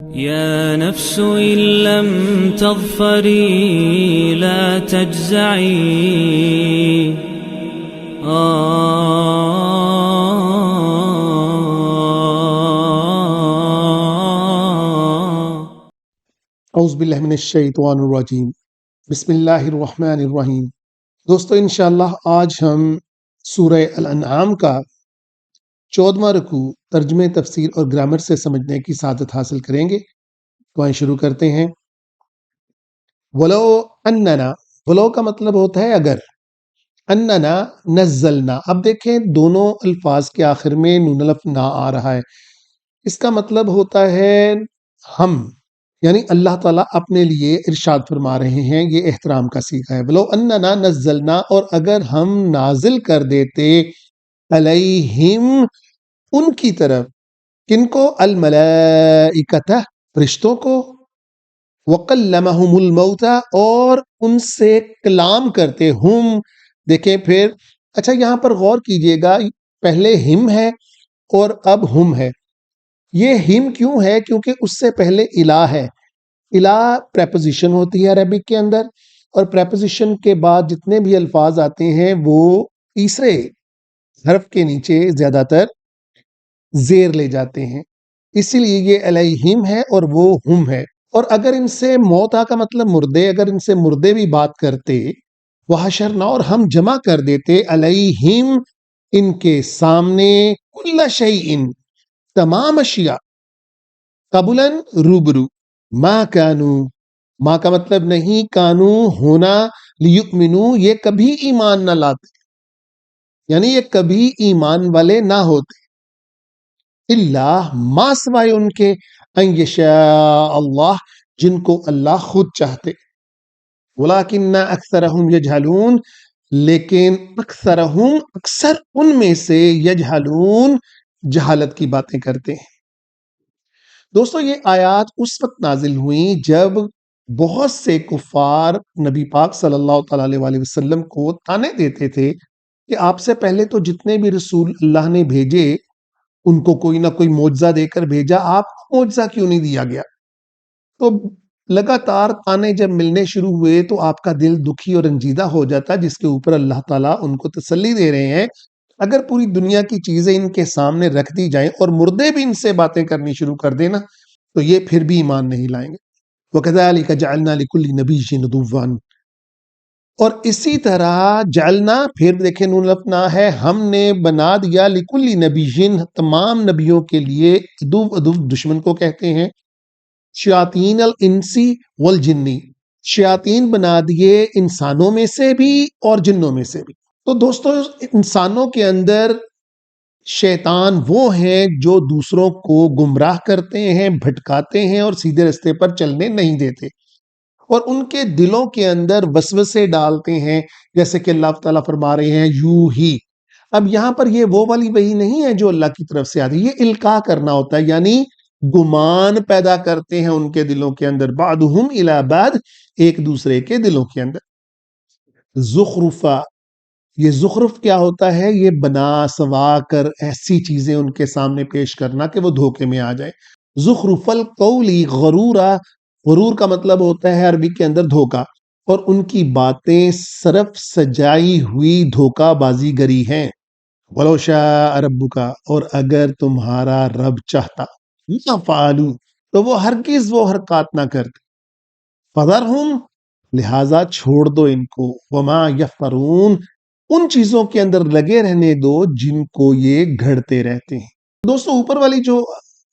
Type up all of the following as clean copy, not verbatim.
يا نفس إن لم تظفري لا تجزعي اعوذ باللہ من الشیطان الرجیم بسم اللہ الرحمن الرحیم۔ دوستو انشاءاللہ آج ہم سورہ الانعام کا 14واں رکوع ترجمہ تفسیر اور گرامر سے سمجھنے کی سعادت حاصل کریں گے۔ تو آئیں شروع کرتے ہیں۔ ولو اننا، ولو کا مطلب ہوتا ہے اگر، اننا نزلنا، اب دیکھیں دونوں الفاظ کے آخر میں نون الف نا آ رہا ہے، اس کا مطلب ہوتا ہے ہم، یعنی اللہ تعالیٰ اپنے لیے ارشاد فرما رہے ہیں، یہ احترام کا صیغہ ہے۔ ولو اننا نزلنا، اور اگر ہم نازل کر دیتے، علیہم ان کی طرف، کن کو؟ الملائکۃ فرشتوں کو، وکلمہم الموتیٰ اور ان سے کلام کرتے ہم، دیکھیں پھر، اچھا یہاں پر غور کیجئے گا، پہلے ہم ہے اور اب ہم ہے۔ یہ ہم کیوں ہے؟ کیونکہ اس سے پہلے الہ ہے۔ الہ پریپوزیشن ہوتی ہے عربک کے اندر، اور پریپوزیشن کے بعد جتنے بھی الفاظ آتے ہیں وہ تیسرے حرف کے نیچے زیادہ تر زیر لے جاتے ہیں، اسی لیے یہ علیہم ہے اور وہ ہم ہے۔ اور اگر ان سے موتا کا مطلب مردے، اگر ان سے مردے بھی بات کرتے، وحشرنا، اور ہم جمع کر دیتے، علیہم ان کے سامنے، کل شیء تمام اشیاء، قبلاً روبرو، ما کانو، ما کا مطلب نہیں، کانو ہونا، لیؤمنو یہ کبھی ایمان نہ لاتے، یعنی یہ کبھی ایمان والے نہ ہوتے، اللہ ما سوائے ان کے، ان یشاء اللہ جن کو اللہ خود چاہتے، ولیکن اکثرہم یجہلون لیکن اکثرہم اکثر ان میں سے، یجہلون جہالت کی باتیں کرتے ہیں۔ دوستو یہ آیات اس وقت نازل ہوئیں جب بہت سے کفار نبی پاک صلی اللہ تعالیٰ علیہ وسلم کو تانے دیتے تھے کہ آپ سے پہلے تو جتنے بھی رسول اللہ نے بھیجے ان کو کوئی نہ کوئی معجزہ دے کر بھیجا، آپ کو معجزہ کیوں نہیں دیا گیا؟ تو لگاتار تانے جب ملنے شروع ہوئے تو آپ کا دل دکھی اور رنجیدہ ہو جاتا، جس کے اوپر اللہ تعالیٰ ان کو تسلی دے رہے ہیں، اگر پوری دنیا کی چیزیں ان کے سامنے رکھ دی جائیں اور مردے بھی ان سے باتیں کرنی شروع کر دینا تو یہ پھر بھی ایمان نہیں لائیں گے۔ وَكَذَلِكَ جَعَلْنَا لِكُلِّ نَبِيٍّ عَدُوًّا، اور اسی طرح جعلنا، پھر دیکھیں نون لفنا ہے، ہم نے بنا دیا، لِكُلِّ نَبِيٍّ تمام نبیوں کے لیے، عدو دشمن کو کہتے ہیں، شیاطین الانسی والجنی، شیاطین بنا دیے انسانوں میں سے بھی اور جنوں میں سے بھی۔ تو دوستو انسانوں کے اندر شیطان وہ ہیں جو دوسروں کو گمراہ کرتے ہیں، بھٹکاتے ہیں اور سیدھے رستے پر چلنے نہیں دیتے، اور ان کے دلوں کے اندر وسوسے ڈالتے ہیں، جیسے کہ اللہ تعالیٰ فرما رہے ہیں یوں ہی۔ اب یہاں پر یہ وہ والی وحی نہیں ہے جو اللہ کی طرف سے آتی، یہ القاء کرنا ہوتا ہے، یعنی گمان پیدا کرتے ہیں ان کے دلوں کے اندر، بعضهم الی بعض، ایک دوسرے کے دلوں کے اندر۔ زخرفا، یہ زخرف کیا ہوتا ہے؟ یہ بنا سوا کر ایسی چیزیں ان کے سامنے پیش کرنا کہ وہ دھوکے میں آ جائیں۔ زخرف القولی غرورا، غرور کا مطلب ہوتا ہے عربی کے اندر دھوکا، اور ان کی باتیں صرف سجائی ہوئی دھوکا بازی گری ہیں۔ وَلَوْ شَاءَ رَبُّكَ، اور اگر تمہارا رب چاہتا، مَا فَعَلُوا، تو وہ ہرگز وہ حرکات نہ کرتے، فَذَرْهُمْ، لہٰذا چھوڑ دو ان کو، وَمَا يَفْتَرُونَ، ان چیزوں کے اندر لگے رہنے دو جن کو یہ گھڑتے رہتے ہیں۔ دوستو اوپر والی جو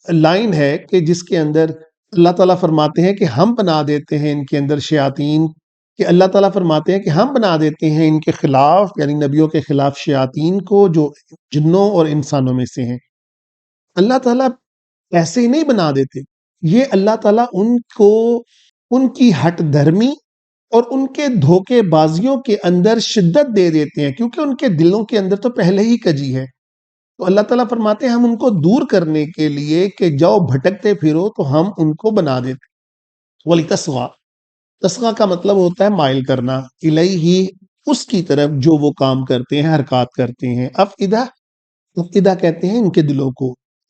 لائن ہے کہ جس کے اندر اللہ تعالیٰ فرماتے ہیں کہ ہم بنا دیتے ہیں ان کے اندر شیاطین، کہ اللہ تعالیٰ فرماتے ہیں کہ ہم بنا دیتے ہیں ان کے خلاف، یعنی نبیوں کے خلاف شیاطین کو جو جنوں اور انسانوں میں سے ہیں۔ اللہ تعالیٰ ایسے ہی نہیں بنا دیتے، یہ اللہ تعالیٰ ان کو ان کی ہٹ دھرمی اور ان کے دھوکے بازیوں کے اندر شدت دے دیتے ہیں، کیونکہ ان کے دلوں کے اندر تو پہلے ہی کجی ہے۔ تو اللہ تعالیٰ فرماتے ہیں ہم ان کو دور کرنے کے لیے کہ جاؤ بھٹکتے پھرو تو ہم ان کو بنا دیتے۔ وَلِتَصْغَىٰ، تسغیٰ کا مطلب ہوتا ہے مائل کرنا، الیہ، اس کی طرف جو وہ کام کرتے ہیں، حرکات کرتے ہیں۔ افئدہ، افئدہ کہتے ہیں ان کے دلوں کو،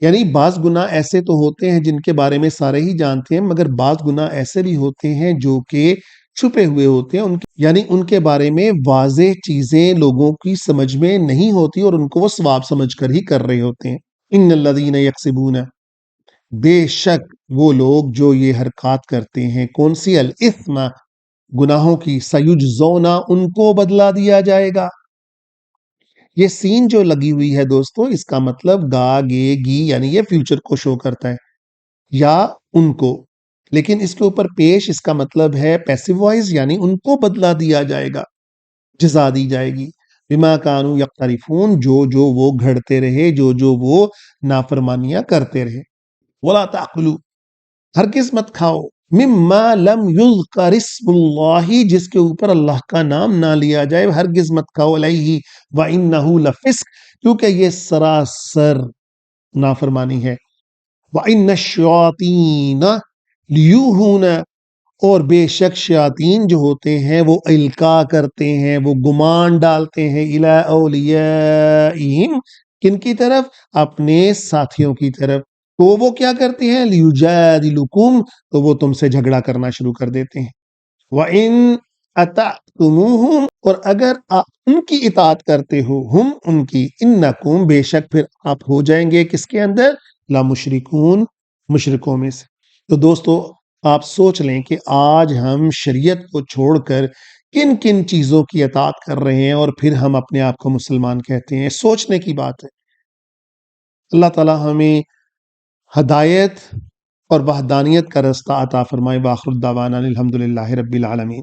یعنی بعض گناہ ایسے تو ہوتے ہیں جن کے بارے میں سارے ہی جانتے ہیں، مگر بعض گناہ ایسے بھی ہوتے ہیں جو کہ چھپے ہوئے ہوتے ہیں، یعنی ان کے بارے میں واضح چیزیں لوگوں کی سمجھ میں نہیں ہوتی اور ان کو وہ ثواب سمجھ کر ہی کر رہے ہوتے ہیں۔ ان الذین یکسبون، بے شک وہ لوگ جو یہ حرکات کرتے ہیں، کون سی؟ الاثم، گناہوں کی، سیجزون، ان کو بدلہ دیا جائے گا۔ یہ سین جو لگی ہوئی ہے دوستو، اس کا مطلب گا، گے، گی، یعنی یہ فیوچر کو شو کرتا ہے، یا ان کو، لیکن اس کے اوپر پیش اس کا مطلب ہے پیسو وائز، یعنی ان کو بدلہ دیا جائے گا، جزا دی جائے گی، بما کانوا یقترفون، جو وہ گھڑتے رہے، جو وہ نافرمانیاں کرتے رہے۔ ولا تاکلوا، ہرگز مت کھاؤ، مما لم یذکر اسم اللہ، جس کے اوپر اللہ کا نام نہ لیا جائے، ہرگز مت کھاؤ، علیہ وانہ لفسق، کیونکہ یہ سراسر نافرمانی ہے، وان الشیاطین لیوہون، اور بے شک شیاطین جو ہوتے ہیں وہ القا کرتے ہیں، وہ گمان ڈالتے ہیں، الی اولیائہم، کن کی طرف؟ اپنے ساتھیوں کی طرف، تو وہ کیا کرتے ہیں؟ لیجادلکم، تو وہ تم سے جھگڑا کرنا شروع کر دیتے ہیں، وَإِنْ أَطَعْتُمُوهُمْ، اور اگر آپ ان کی اطاعت کرتے ہو، ہم ان کی، انکم، بے شک پھر آپ ہو جائیں گے کس کے اندر؟ لَمُشْرِكُونَ، مشرکوں میں سے۔ تو دوستو آپ سوچ لیں کہ آج ہم شریعت کو چھوڑ کر کن کن چیزوں کی اطاعت کر رہے ہیں، اور پھر ہم اپنے آپ کو مسلمان کہتے ہیں۔ سوچنے کی بات ہے۔ اللہ تعالی ہمیں ہدایت اور وحدانیت کا رستہ عطا فرمائے۔ وآخر الدعوانا الحمدللہ رب العالمین۔